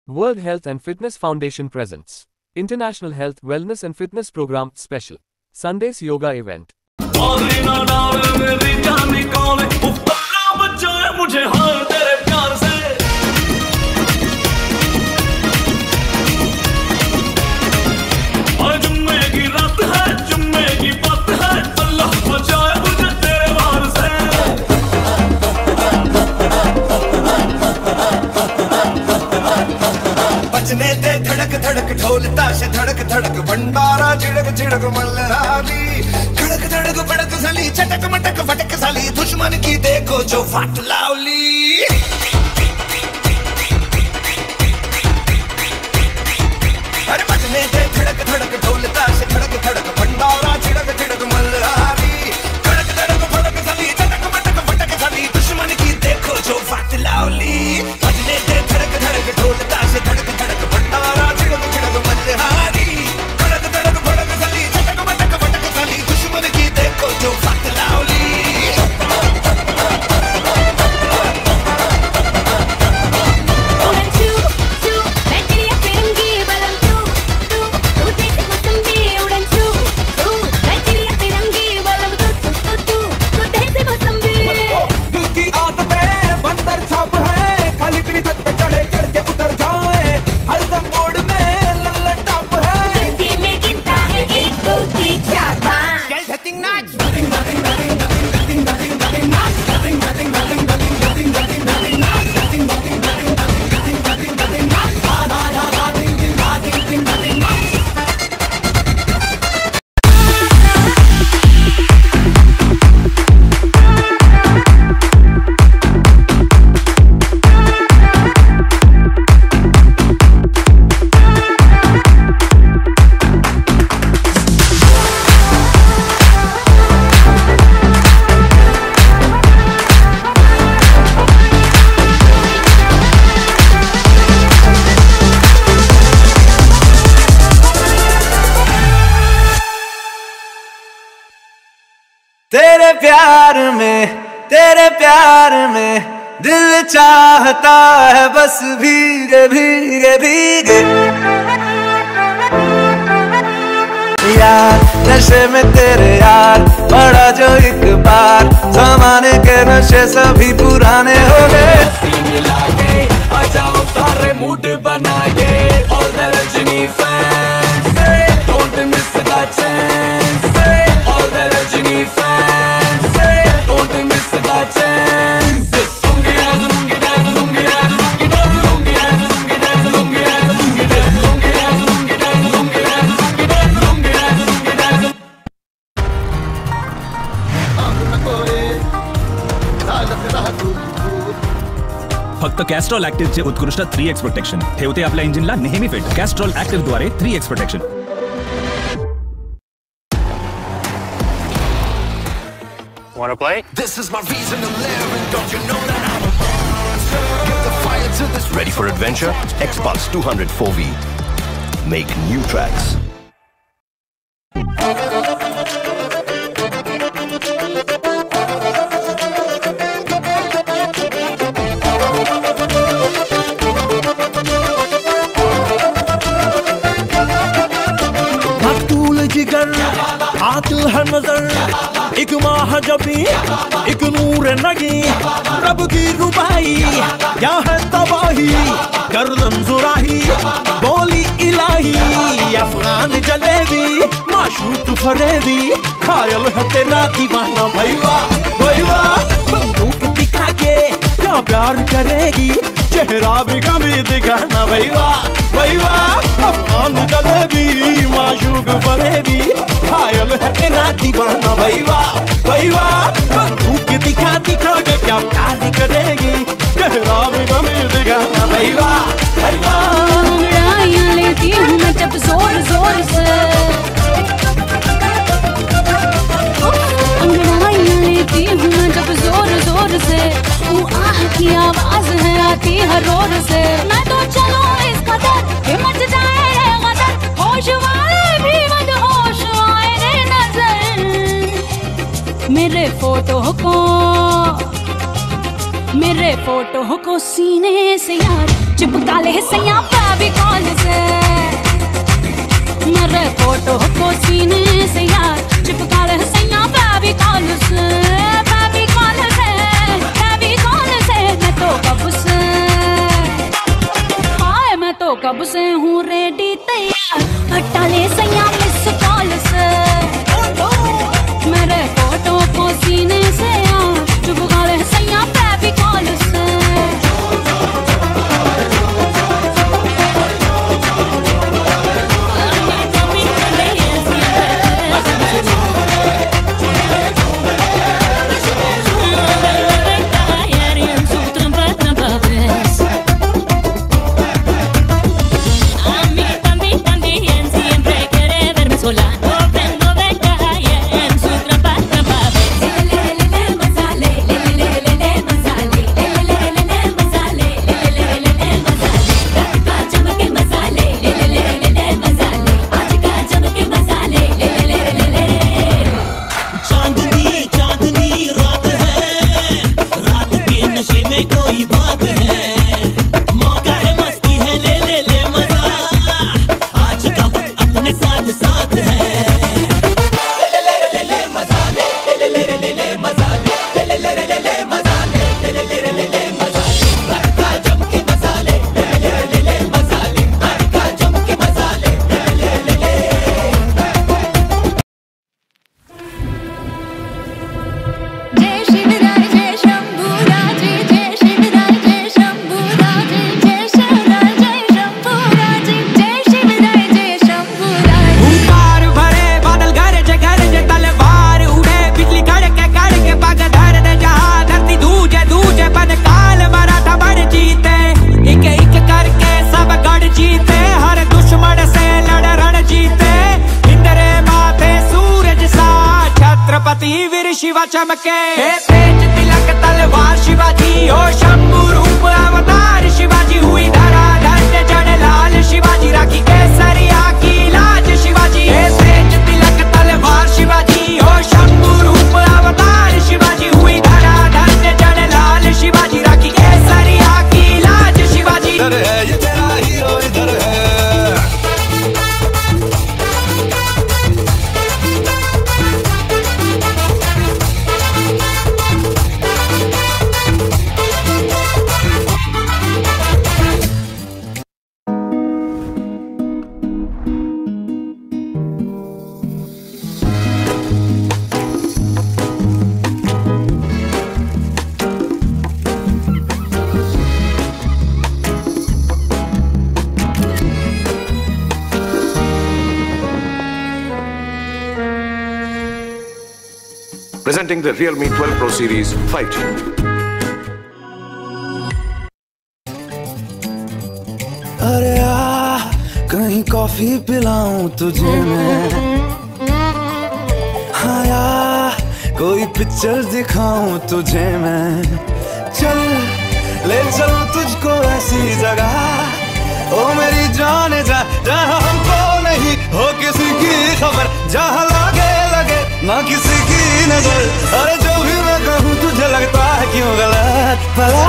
World Health and Fitness Foundation presents International Health, Wellness and Fitness Program Special Sundays Yoga Event. बजने दे धड़क धड़क ढोल ताश धड़क धड़क भंडारा झिड़क झिड़क मल्हारी खड़क धड़क भड़क साली चटक मटक फटक साली दुश्मन की देखो जो फाट लावली। अरे बजने दे धड़क धड़क ढोल ताश धड़क धड़क भंडारा झिड़क झिड़क मल्हारी खड़क धड़क भड़क साली चटक मटक फटक साली दुश्मन की देखो जो फाट लावली। बजने दे धड़क धड़क ढोल ताश धड़क धड़क भंडारा झिड़क झिड़क मल्हारी खड़क धड़क भड़क साली चटक मटक फटक साली दुश्मन की देखो जो फाट लावली। तेरे प्यार में दिल चाहता है बस भीगे भीगे भीगे यार नशे में तेरे यार बड़ा जो एक बार जमाने के नशे सभी पुराने हो गए। आ जाओ सारे मूड बनाए all the Rajini fans don't miss the chance all the Rajini fans don't miss the chance फक्त कॅस्ट्रॉल ऍक्टिव्हचे उत्कृष्ट 3x प्रोटेक्शन ठेवते आपल्या इंजिनला नेहमी फिट. कॅस्ट्रॉल ऍक्टिव्ह द्वारे 3x protection. Want to play? This is my reason to live and don't you know that I'm a monster? Give the fire to this. Ready for adventure? Xbox 200 4V. Make new tracks. आतिल है नजर एक माह जबी एक नूर नगी रब की रुबाई क्या है तबाही गर्दन जुराही बोली इलाही अफगान जलेबी माशूक फरेबी खायल है तेरा दीवाना भैया भैया बंदूक दिखा के क्या प्यार करेगी चेहरा भी कभी दिखाना भैया भैया अफगान जलेबी माशूक फरेबी खायल है तेरा दीवाना भैया भैया बंदूक दिखा दिखा के क्या प्यार करेगी चेहरा भी कभी दिखाना भैया भैया। अंगड़ाइयाँ लेती हूँ मैं जब जोर जोर से अंगड़ाइयाँ लेती हूँ मैं जब जोर जोर से वो आह की आवाज है आती हर रोर से मैं तो चलूं इस कदर कि मच जाए रे गदर होश वाले भी मदहोश आए रे नजर मेरे फोटो को सीने से यार चिपका ले सैया फेविकॉल से, मेरे फोटो को सीने से यार चिपका ले सैया फेविकॉल से, फेविकॉल से, फेविकॉल से। मैं तो कब से, हाय मैं तो कब से हूँ रेडी तैयार, हटा ले सैया मिस कॉल से, मेरे फोटो को सीने से यार चिपका ले सैया फेविकॉल से। शिवा चमके तेज तिलक तलवार शिवाजी हो शंभु रूप अवतार शिवाजी हुई धरा धन्य जड़ लाल शिवाजी राखी केसरिया की लाज शिवाजी तेज तिलक तलवार शिवाजी हो शंभु रूप अवतार शिवाजी हुई धरा धन्य जड़ लाल शिवाजी राखी केसरिया की लाज शिवाजी। इधर है ये तेरा हीरो इधर है, Presenting the Realme 12 Pro Series 5G. अरे आ कहीं कॉफी पिलाऊं तुझे मैं, हाँ यार कोई पिक्चर दिखाऊं तुझे मैं, चल ले चलूं तुझको ऐसी जगह ओ मेरी जाने जा, जहाँ हमको नहीं हो किसी की खबर, जहाँ लगे लगे ना किसी की नजर। अरे जो भी मैं कहूँ तुझे लगता है क्यों गलत, भला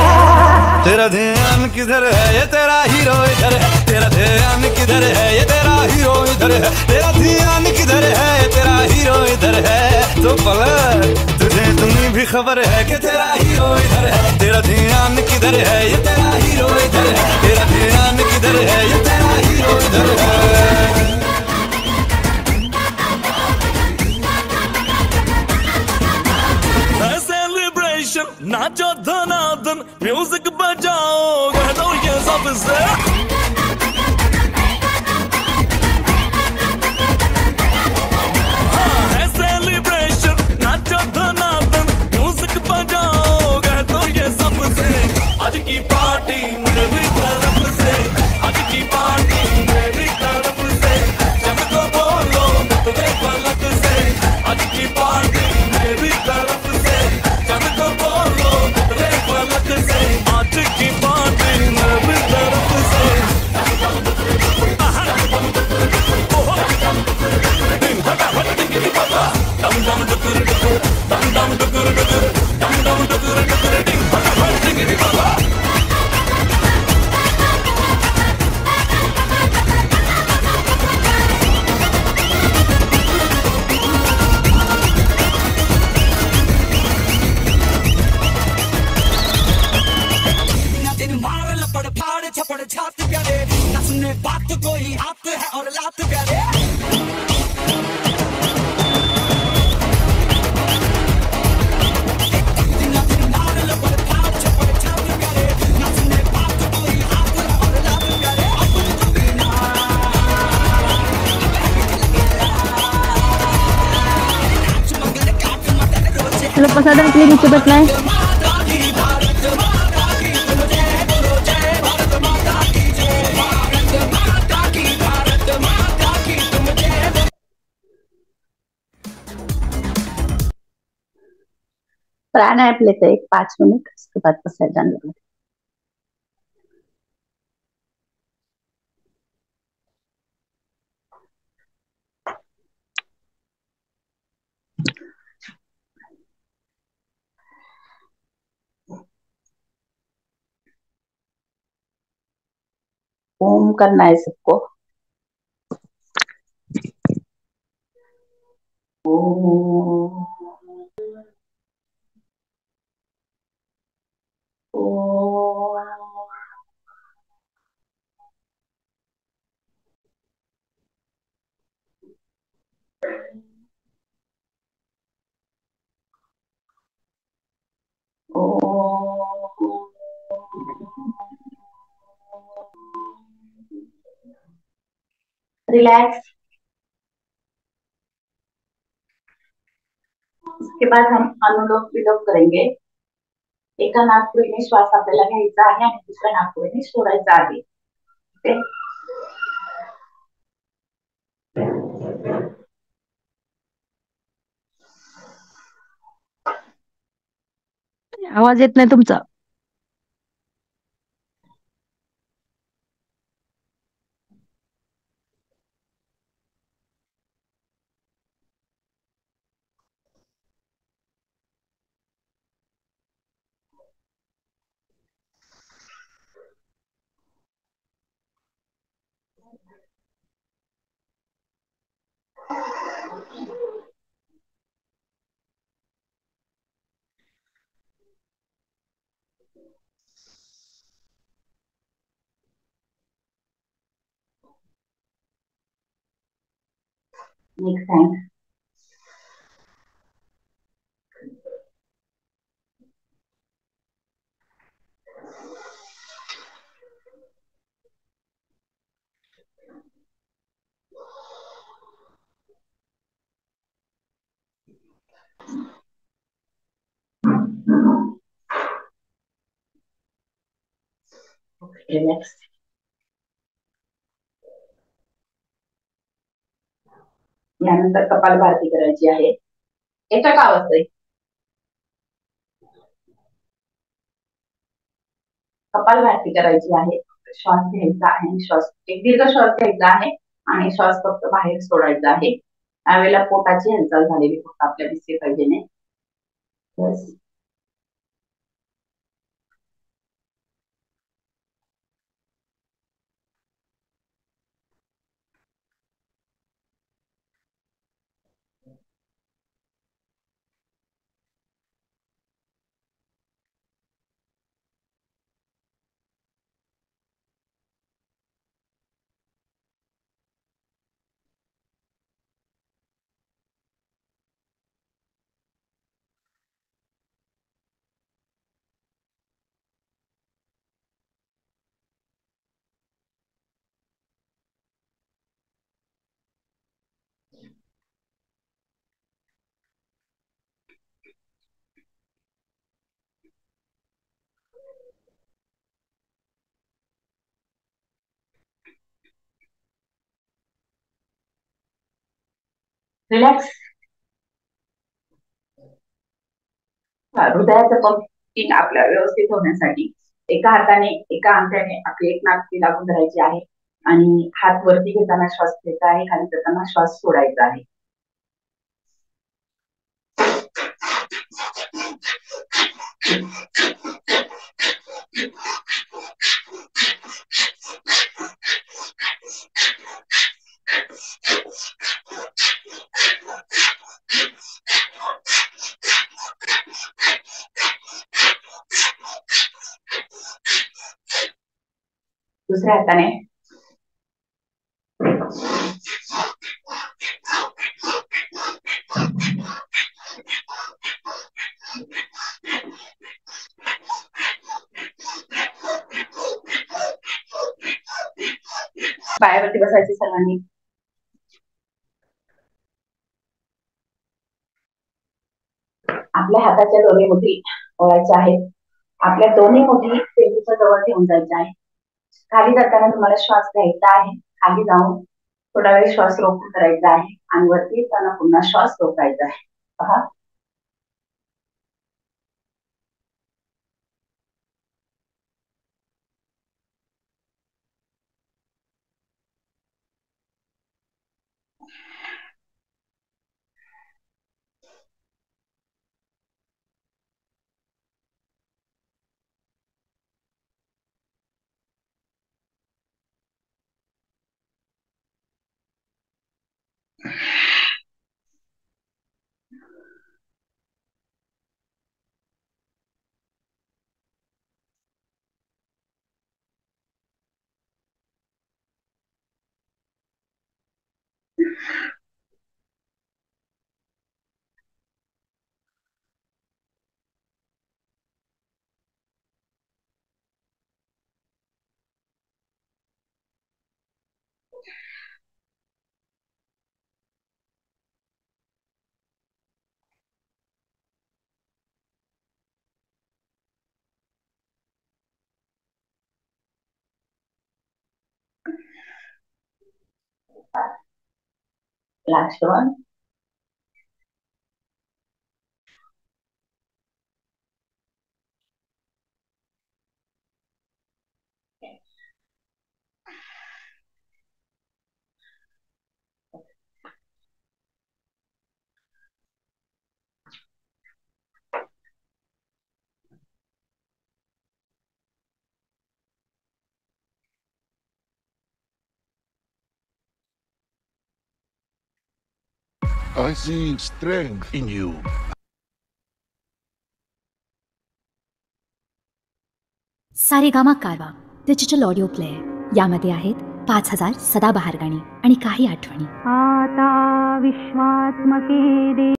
तेरा ध्यान किधर है ये तेरा हीरो इधर है, तेरा ध्यान किधर है ये तेरा हीरो इधर है, तेरा ध्यान किधर है ये तेरा हीरो इधर है। तो पलट तुझे इतनी भी खबर है कि तेरा हीरो इधर है, तेरा ध्यान किधर है ये तेरा हीरो इधर है, तेरा ध्यान किधर है ये तेरा हीरो इधर है। नाचो धनाधन म्यूजिक बजाओ कह दो ये सबसे, है सेलिब्रेशन नाचो धनाधन म्यूजिक बजाओ कह दो ये सबसे, आज की पार्टी मेरी तरफ से, आज की प्यारे ना सुने बात कोई हाथ है और लात प्यारे चलो प्रसादम के लिए नीचे बैठना है। प्राणायाम लेते एक 5 मिनट, उसके बाद प्रसाद जाने लगे। ओम करना है सबको। ओम ओम रिलैक्स। उसके बाद हम अनुलोम विलोम करेंगे। एका नाकपुडीने श्वास आपल्याला घ्यायचा आहे आणि दुसऱ्या नाकपुडीने सोडायचा आहे। आवाज येत नाही तुमचा। Next hand. रिलैक्स। यानंतर कपालभाती करायची आहे। येतं का आवाज ताई? कपालभाती करायची आहे। श्वास घ्यायचा आहे, श्वास एक दीर्घ श्वास घ्यायचा आहे आणि श्वास फक्त बाहेर सोडायचा आहे। यावेळेला पोटाची हालचाल झालेली फक्त आपल्याला दिसली पाहिजे। बस रिलॅक्स। हृदयाचं पंपिंग आपल्या व्यवस्थित होण्यासाठी एका हाताने एका अंगठ्याने आपली एक नाक लागून धरायची आहे आणि हात वरती घेताना श्वास घ्यायचा आहे, खाली करताना श्वास सोडायचा आहे। दुसऱ्या हाताने पायावरती बसायचे सर्वांनी. आपल्या हाताच्या दोन्ही मुठी ओळायच्या आहेत. आपल्या दोन्ही मुठी पेटीच्या जवळ ठेवून जायच्या आहेत. खाली जाताना तुम्हाला श्वास घ्यायचा आहे. खाली जाऊन थोडा वेळ श्वास रोखून करायचा आहे आणि वरती येताना पुन्हा श्वास रोखायचा आहे. पहा, last one. I see strength in you. Saregama कारवा डिजिटल ऑडिओ प्लेअर. यामध्ये आहेत 5000 सदाबहार गाणी आणि काही आठवणी. आता विश्वात्मके